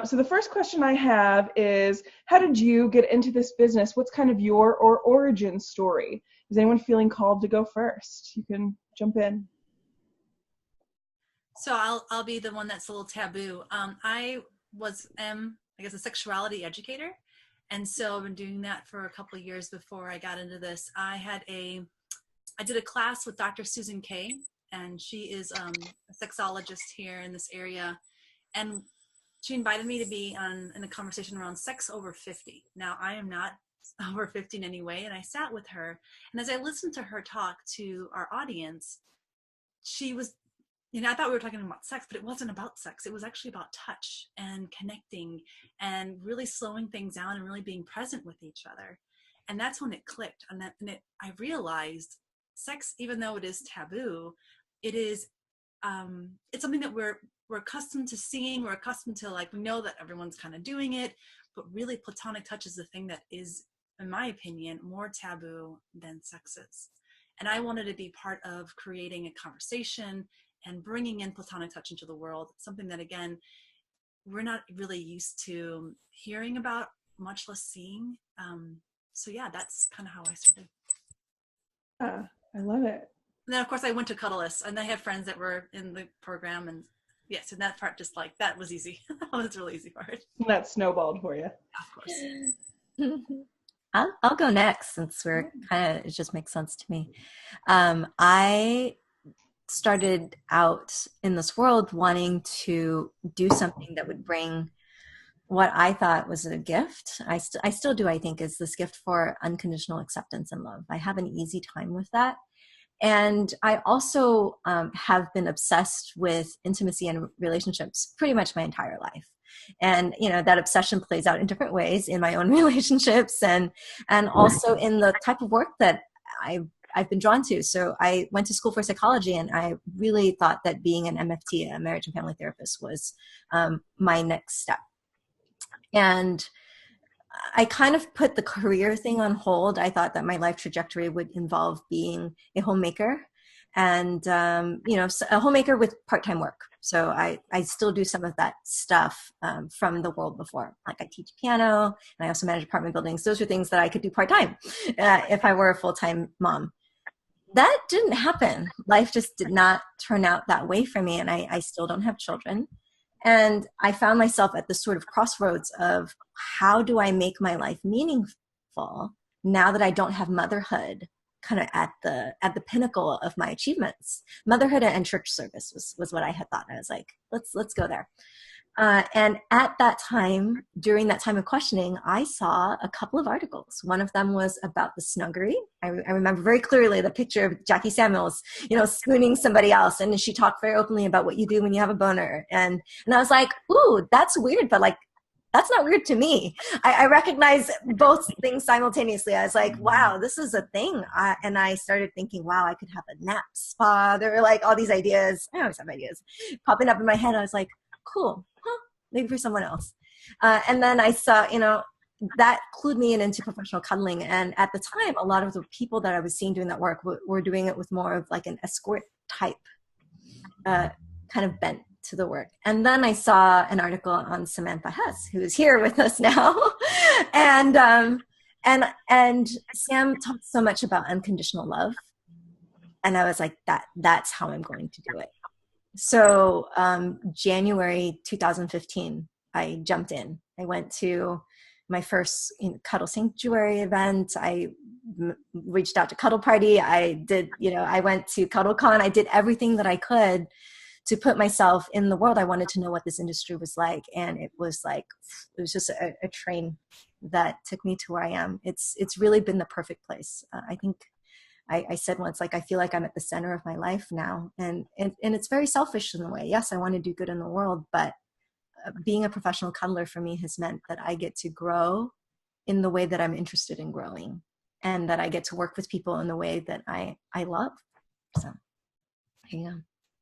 So the first question I have is, how did you get into this business? What's kind of your origin story? Is anyone feeling called to go first? You can jump in. So I'll be the one that's a little taboo. I guess a sexuality educator, and so I've been doing that for a couple of years before I got into this. I did a class with Dr. Susan Kay, and she is a sexologist here in this area, and she invited me to be in a conversation around sex over 50. Now, I am not over 50 in any way, and I sat with her, and as I listened to her talk to our audience, she was, I thought we were talking about sex, but it wasn't about sex. It was actually about touch and connecting and really slowing things down and really being present with each other. And that's when it clicked. I realized sex, even though it is taboo, it is, it's something that we're accustomed to seeing. We're accustomed to, like, we know that everyone's kind of doing it, but really platonic touch is the thing that is, in my opinion, more taboo than sex is. And I wanted to be part of creating a conversation and bringing in platonic touch into the world, something that, again, we're not really used to hearing about, much less seeing. So yeah, that's kind of how I started. I love it. And then, of course, I went to CuddleXpo, and I had friends that were in the program, and yes, and that part, just like, that was easy. That was a really easy part. That snowballed for you. Of course. I'll go next, since we're kind of, it just makes sense to me. I started out in this world wanting to do something that would bring what I thought was a gift. I still do, I think, is this gift for unconditional acceptance and love. I have an easy time with that. And I also have been obsessed with intimacy and relationships pretty much my entire life. And, that obsession plays out in different ways in my own relationships and also in the type of work that I've been drawn to. So I went to school for psychology, and I really thought that being an MFT, a marriage and family therapist, was my next step. And I kind of put the career thing on hold. I thought that my life trajectory would involve being a homemaker and, a homemaker with part-time work. So I still do some of that stuff from the world before. Like, I teach piano, and I also manage apartment buildings. Those are things that I could do part-time if I were a full-time mom. That didn't happen. Life just did not turn out that way for me, and I still don't have children. And I found myself at this sort of crossroads of, how do I make my life meaningful now that I don't have motherhood kind of at the pinnacle of my achievements? Motherhood and church service was what I had thought. I was like, let's go there. And at that time, during that time of questioning, I saw a couple of articles. One of them was about the snuggery. I remember very clearly the picture of Jackie Samuels, spooning somebody else. And she talked very openly about what you do when you have a boner. And I was like, ooh, that's weird, but like, that's not weird to me. I recognize both things simultaneously. I was like, wow, this is a thing. And I started thinking, wow, I could have a nap spa. There were like all these ideas. I always have ideas popping up in my head. I was like, cool. Maybe for someone else. And then I saw, that clued me into professional cuddling. And at the time, a lot of the people that I was seeing doing that work were doing it with more of like an escort type kind of bent to the work. And then I saw an article on Samantha Hess, who is here with us now. and Sam talked so much about unconditional love. And I was like, that's how I'm going to do it. So January 2015, I jumped in. I went to my first Cuddle Sanctuary event. I reached out to Cuddle Party. I went to CuddleCon. I did everything that I could to put myself in the world. I wanted to know what this industry was like. And it was just a train that took me to where I am. It's really been the perfect place. I think I said once, like, I feel like I'm at the center of my life now. And it's very selfish in a way. Yes, I want to do good in the world, but being a professional cuddler for me has meant that I get to grow in the way that I'm interested in growing, and that I get to work with people in the way that I love. So yeah,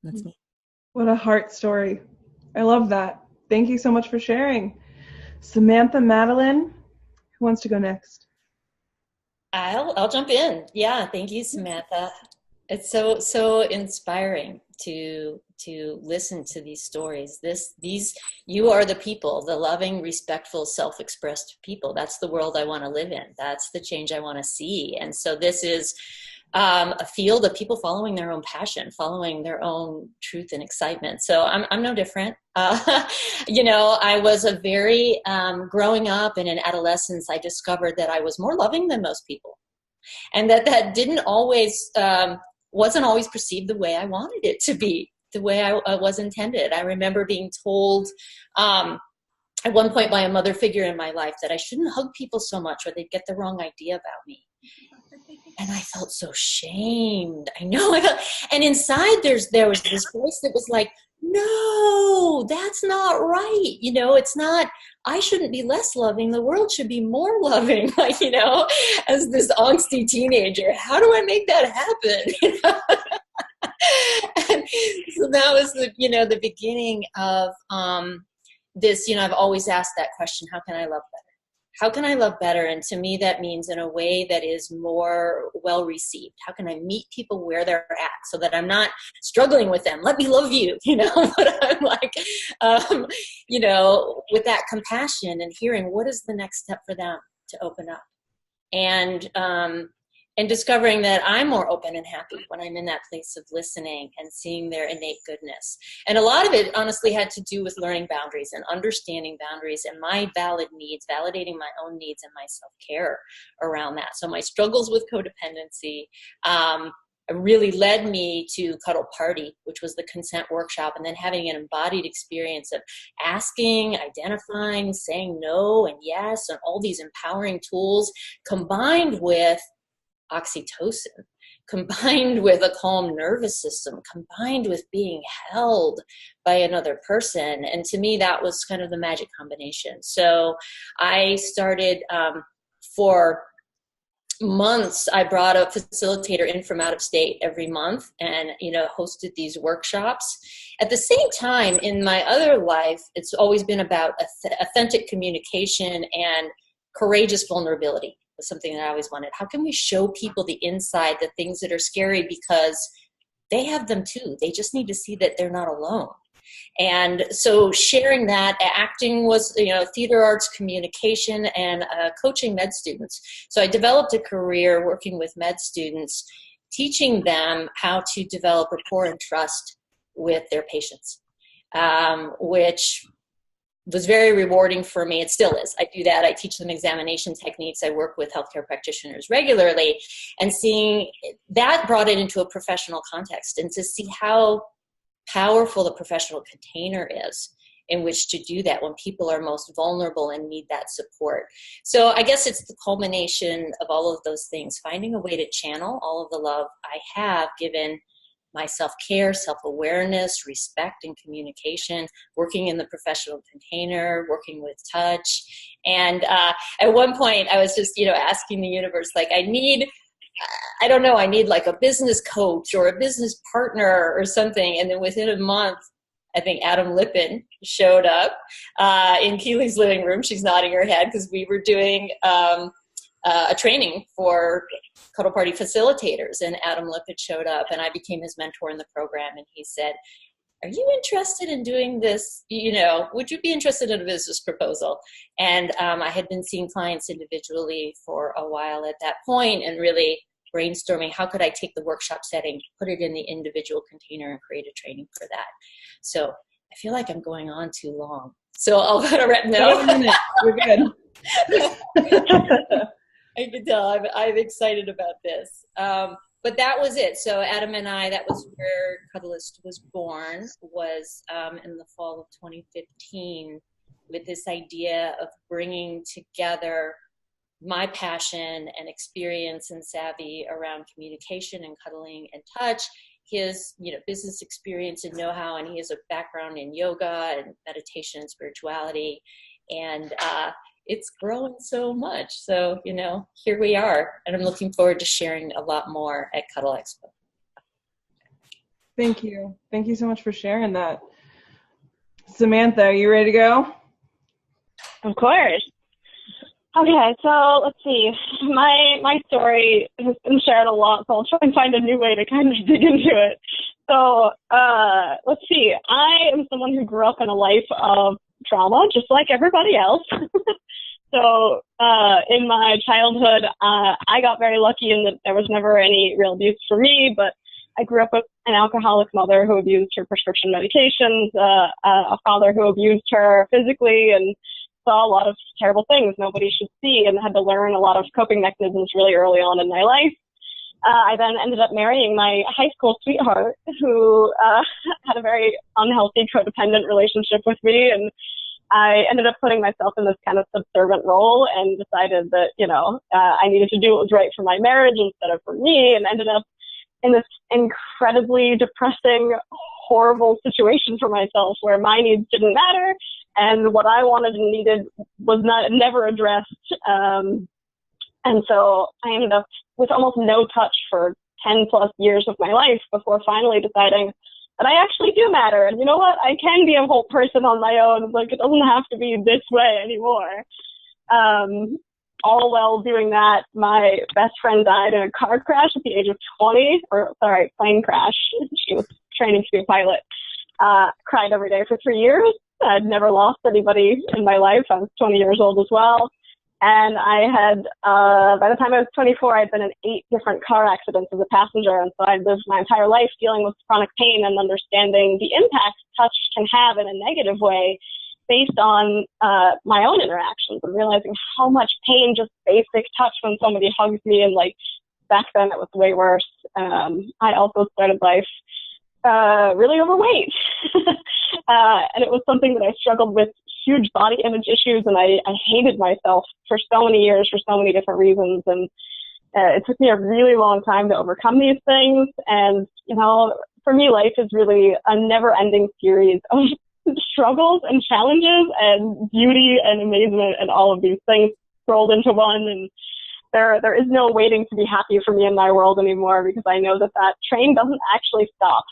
that's me. What a heart story. I love that. Thank you so much for sharing. Samantha, Madelon, who wants to go next? I'll jump in. Yeah, thank you, Samantha. It's so inspiring to to listen to these stories. You are the people, the loving, respectful, self-expressed people. That's the world I want to live in. That's the change I want to see. And so this is a field of people following their own passion, following their own truth and excitement. So I'm no different. I was a very, growing up and in adolescence, I discovered that I was more loving than most people. And that didn't always, wasn't always perceived the way I wanted it to be, the way I was intended. I remember being told at one point by a mother figure in my life that I shouldn't hug people so much or they'd get the wrong idea about me. And I felt so shamed. I know. And inside there was this voice that was like, no, that's not right. It's not, I shouldn't be less loving. The world should be more loving. As this angsty teenager, how do I make that happen? And so that was the beginning of this. I've always asked that question, how can I love better? How can I love better? And to me, that means in a way that is more well-received. How can I meet people where they're at so that I'm not struggling with them? Let me love you, but I'm like, with that compassion and hearing what is the next step for them to open up. And discovering that I'm more open and happy when I'm in that place of listening and seeing their innate goodness. And a lot of it honestly had to do with learning boundaries and understanding boundaries and my valid needs, validating my own needs and my self-care around that. So my struggles with codependency really led me to Cuddle Party, which was the consent workshop, and then having an embodied experience of asking, identifying, saying no and yes, and all these empowering tools combined with oxytocin, combined with a calm nervous system, combined with being held by another person. And to me, that was kind of the magic combination. So I started for months, I brought a facilitator in from out of state every month and, hosted these workshops. At the same time, in my other life, it's always been about authentic communication and courageous vulnerability. Was something that I always wanted. How can we show people the inside, the things that are scary, because they have them too. They just need to see that they're not alone. And so sharing that, acting was, theater arts, communication, and coaching med students. So I developed a career working with med students, teaching them how to develop rapport and trust with their patients, which was very rewarding for me. It still is. I do that. I teach them examination techniques. I work with healthcare practitioners regularly, and seeing that brought it into a professional context, and to see how powerful the professional container is in which to do that when people are most vulnerable and need that support. So I guess it's the culmination of all of those things, finding a way to channel all of the love I have given my self-care, self-awareness, respect, and communication, working in the professional container, working with touch. And at one point I was just, asking the universe, like, I need like a business coach or a business partner or something. And then within a month, I think Adam Lippin showed up in Keeley's living room. She's nodding her head because we were doing a training for Cuddle Party facilitators, and Adam Lippin showed up, and I became his mentor in the program. And he said, are you interested in doing this? Would you be interested in a business proposal? And I had been seeing clients individually for a while at that point, and really brainstorming, how could I take the workshop setting, put it in the individual container, and create a training for that. So I feel like I'm going on too long. So I'll go to Rhett. No, you're good. I can tell I'm excited about this. But that was it. So Adam and I, that was where Cuddleist was born, was in the fall of 2015, with this idea of bringing together my passion and experience and savvy around communication and cuddling and touch, his business experience and know-how, and he has a background in yoga and meditation and spirituality, and it's grown so much. So here we are, and I'm looking forward to sharing a lot more at CuddleXpo. Thank you so much for sharing that. Samantha, are you ready to go? Of course. Okay, so let's see. My story has been shared a lot, so I'll try and find a new way to kind of dig into it. So let's see. I am someone who grew up in a life of trauma, just like everybody else. So in my childhood, I got very lucky in that there was never any real abuse for me, but I grew up with an alcoholic mother who abused her prescription medications, a father who abused her physically, and saw a lot of terrible things nobody should see, and had to learn a lot of coping mechanisms really early on in my life. I then ended up marrying my high school sweetheart who had a very unhealthy codependent relationship with me, and I ended up putting myself in this kind of subservient role and decided that, I needed to do what was right for my marriage instead of for me, and ended up in this incredibly depressing, horrible situation for myself where my needs didn't matter and what I wanted and needed was never addressed. And so I ended up with almost no touch for 10 plus years of my life before finally deciding that I actually do matter. And you know what? I can be a whole person on my own. Like, it doesn't have to be this way anymore. All while doing that, my best friend died in a car crash at the age of 20, plane crash. She was training to be a pilot. Cried every day for 3 years. I'd never lost anybody in my life. I was 20 years old as well. And I had, by the time I was 24, I'd been in 8 different car accidents as a passenger. And so I'd lived my entire life dealing with chronic pain and understanding the impact touch can have in a negative way based on my own interactions, and realizing how much pain just basic touch when somebody hugs me, and like back then it was way worse. I also started life really overweight. And it was something that I struggled with, huge body image issues, and I hated myself for so many years for so many different reasons. And it took me a really long time to overcome these things. And, for me, life is really a never-ending series of struggles and challenges and beauty and amazement and all of these things rolled into one. And there is no waiting to be happy for me in my world anymore, because I know that train doesn't actually stop.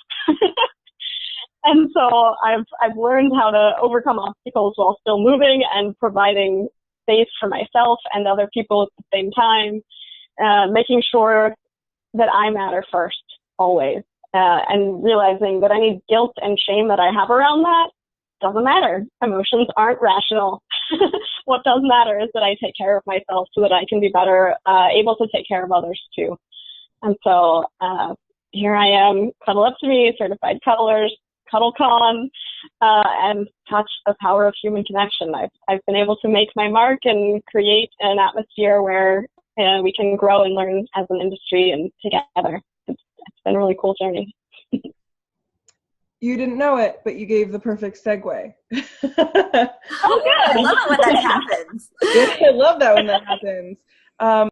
And so I've learned how to overcome obstacles while still moving and providing space for myself and other people at the same time, making sure that I matter first, always, and realizing that any guilt and shame that I have around that doesn't matter. Emotions aren't rational. What does matter is that I take care of myself so that I can be better, able to take care of others too. And so here I am, Cuddle Up to Me, certified cuddlers, CuddleCon, and touch the power of human connection. I've been able to make my mark and create an atmosphere where we can grow and learn as an industry and together. It's been a really cool journey. You didn't know it, but you gave the perfect segue. Oh, good. I love it when that happens. I love that when that happens.